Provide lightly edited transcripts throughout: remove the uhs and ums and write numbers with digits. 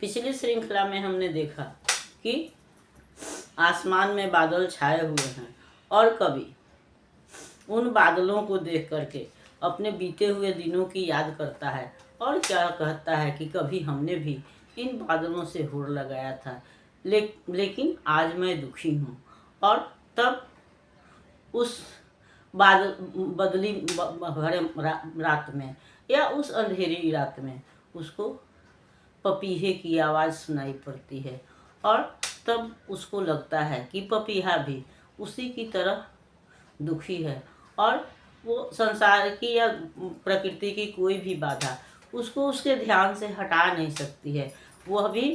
पिछली श्रृंखला में हमने देखा कि आसमान में बादल छाए हुए हैं और कवि उन बादलों को देख करके अपने बीते हुए दिनों की याद करता है और क्या कहता है कि कभी हमने भी इन बादलों से होड़ लगाया था, लेकिन आज मैं दुखी हूँ। और तब उस बदली भरे रात में या उस अंधेरी रात में उसको पपीहे की आवाज़ सुनाई पड़ती है और तब उसको लगता है कि पपीहा भी उसी की तरह दुखी है और वो संसार की या प्रकृति की कोई भी बाधा उसको उसके ध्यान से हटा नहीं सकती है। वह भी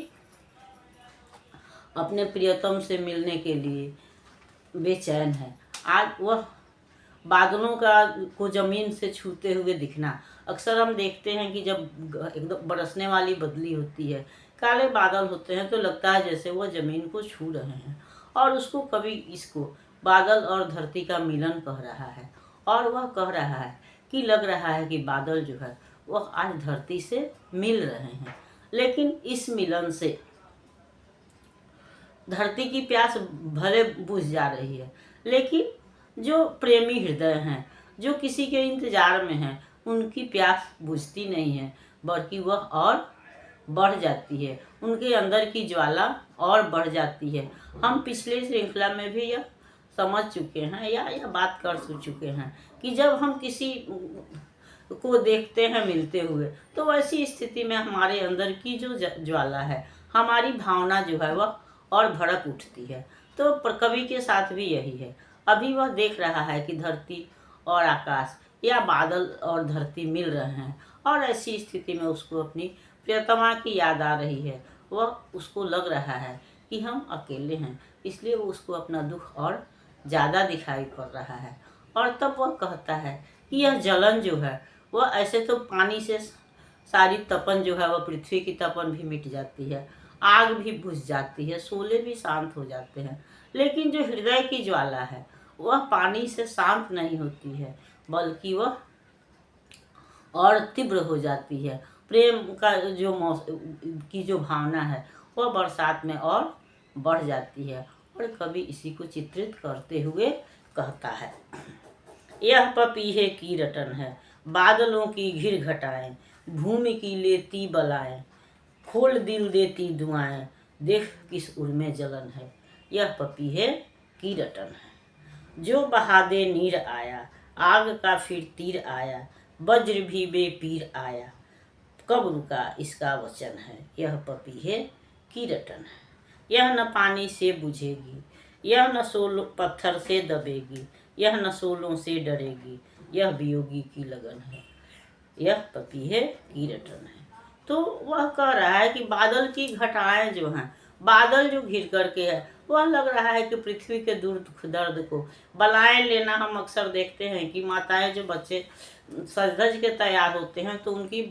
अपने प्रियतम से मिलने के लिए बेचैन है। आज वह बादलों को ज़मीन से छूते हुए दिखना, अक्सर हम देखते हैं कि जब एकदम बरसने वाली बदली होती है, काले बादल होते हैं तो लगता है जैसे वह ज़मीन को छू रहे हैं और उसको कभी इसको बादल और धरती का मिलन कह रहा है और वह कह रहा है कि लग रहा है कि बादल जो है वह आज धरती से मिल रहे हैं, लेकिन इस मिलन से धरती की प्यास भले बुझ जा रही है, लेकिन जो प्रेमी हृदय हैं, जो किसी के इंतजार में हैं, उनकी प्यास बुझती नहीं है, बल्कि वह और बढ़ जाती है। उनके अंदर की ज्वाला और बढ़ जाती है। हम पिछले श्रृंखला में भी यह समझ चुके हैं या बात कर चुके हैं कि जब हम किसी को देखते हैं मिलते हुए, तो वैसी स्थिति में हमारे अंदर की जो ज्वाला है, हमारी भावना जो है वह और भड़क उठती है। तो कवि के साथ भी यही है। अभी वह देख रहा है कि धरती और आकाश या बादल और धरती मिल रहे हैं और ऐसी स्थिति में उसको अपनी प्रियतमा की याद आ रही है। वह उसको लग रहा है कि हम अकेले हैं, इसलिए वो उसको अपना दुख और ज़्यादा दिखाई पड़ रहा है। और तब वह कहता है कि यह जलन जो है वह ऐसे तो पानी से सारी तपन जो है वह पृथ्वी की तपन भी मिट जाती है, आग भी बुझ जाती है, शोले भी शांत हो जाते हैं, लेकिन जो हृदय की ज्वाला है वह पानी से शांत नहीं होती है, बल्कि वह और तीव्र हो जाती है। प्रेम का जो भावना है वह बरसात में और बढ़ जाती है। और कभी इसी को चित्रित करते हुए कहता है, यह पपीहे की रटन है, बादलों की घिर घटाएं, भूमि की लेती बलाएं, खोल दिल देती दुआएं, देख किस उर में जलन है। यह पपीहे की रटन है, जो बहादे नीर आया, आग का फिर तीर आया, वज्र भी बेपीर आया, कब रुका इसका वचन है। यह पपीहे की रटन है, यह न पानी से बुझेगी, यह न सोलों पत्थर से दबेगी, यह न सोलों से डरेगी, यह वियोगी की लगन है। यह पपीहे की रटन है। तो वह कह रहा है कि बादल की घटाएं जो हैं, बादल जो घिर करके है, वह लग रहा है कि पृथ्वी के दुख दर्द को बलाएं लेना। हम अक्सर देखते हैं कि माताएं जो बच्चे सज धज के तैयार होते हैं तो उनकी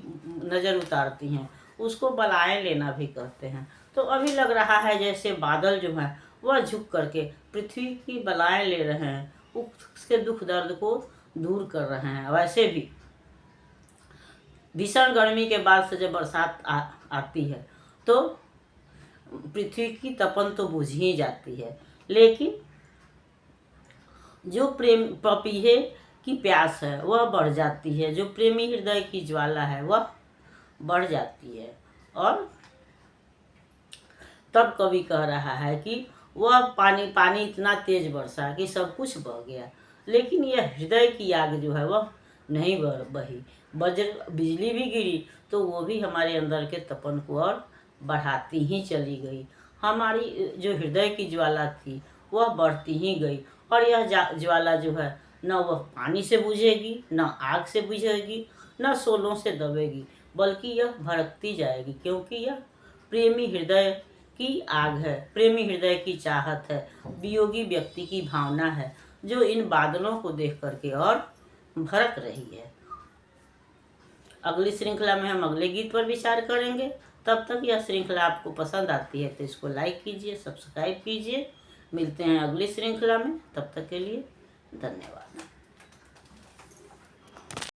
नज़र उतारती हैं, उसको बलाएं लेना भी कहते हैं। तो अभी लग रहा है जैसे बादल जो हैं वह झुक करके पृथ्वी की बलाएं ले रहे हैं, उसके दुख दर्द को दूर कर रहे हैं। वैसे भी भीषण गर्मी के बाद से जब बरसात आती है तो पृथ्वी की तपन तो बुझ ही जाती है, लेकिन जो प्रेम पपीहे की प्यास है वह बढ़ जाती है, जो प्रेमी हृदय की ज्वाला है वह बढ़ जाती है। और तब कवि कह रहा है कि वह पानी इतना तेज बरसा कि सब कुछ बह गया, लेकिन यह हृदय की आग जो है वह नहीं बही। वज्र बिजली भी गिरी तो वो भी हमारे अंदर के तपन को और बढ़ाती ही चली गई। हमारी जो हृदय की ज्वाला थी वह बढ़ती ही गई और यह ज्वाला जो है न वह पानी से बुझेगी, न आग से बुझेगी, न शोलों से दबेगी, बल्कि यह भड़कती जाएगी, क्योंकि यह प्रेमी हृदय की आग है, प्रेमी हृदय की चाहत है, वियोगी व्यक्ति की भावना है, जो इन बादलों को देख करके और भड़क रही है। अगली श्रृंखला में हम अगले गीत पर विचार करेंगे। तब तक यह श्रृंखला आपको पसंद आती है तो इसको लाइक कीजिए, सब्सक्राइब कीजिए। मिलते हैं अगली श्रृंखला में, तब तक के लिए धन्यवाद।